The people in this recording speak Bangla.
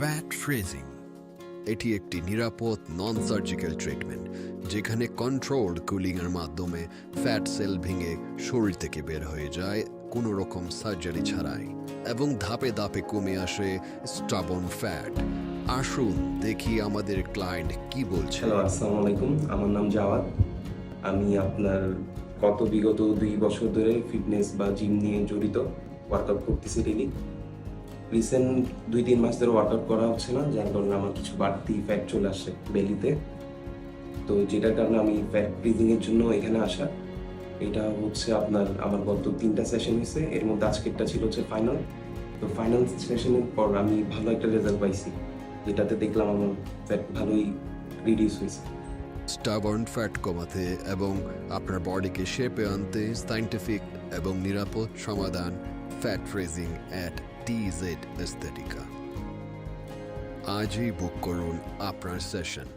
ফ্যাট ফ্রিজিং এটি একটি নিরাপদ নন সার্জিক্যাল ট্রিটমেন্ট যেখানে কন্ট্রোলড কুলিং এর মাধ্যমে ফ্যাট সেল ভেঙে শরীর থেকে বের হয়ে যায় কোনো রকম সার্জারি ছাড়াই এবং ধাপে ধাপে কমে আসে স্টাবর্ন ফ্যাট। আসুন দেখি আমাদের ক্লায়েন্ট কি বলছে। হ্যালো, আসসালামু আলাইকুম। আমার নাম জাওয়াদ। আমি আপনার বিগত 2 বছর ধরে ফিটনেস বা জিম নিয়ে জড়িত, ওয়ার্কআউট করতেছি ডেইলি। রিসেন্ট 2-3 মাস ধরে ওয়ার্কআউট করা হচ্ছে না, যার কারণে আমার কিছু বাড়তি ফ্যাট চলে আসছে বেলিতে। তো যেটার কারণে আমি ফ্যাট ফ্রিজিংয়ের জন্য এখানে আসা। এটা হচ্ছে আমার গত 3টা সেশন হয়েছে, এর মধ্যে আজকেরটা ছিল ফাইনাল। তো ফাইনাল সেশনের পর আমি ভালো একটা রেজাল্ট পাইছি, যেটাতে দেখলাম আমার ফ্যাট ভালোই রিডিউস হয়েছে। স্টাবর্ন ফ্যাট কমাতে এবং আপনার বডিকে শেপে আনতে সায়েন্টিফিক এবং নিরাপদ সমাধান ফ্যাট ফ্রিজিং অ্যাট TZ এস্থেটিকা। আজই বুক করুন আপনার সেশন।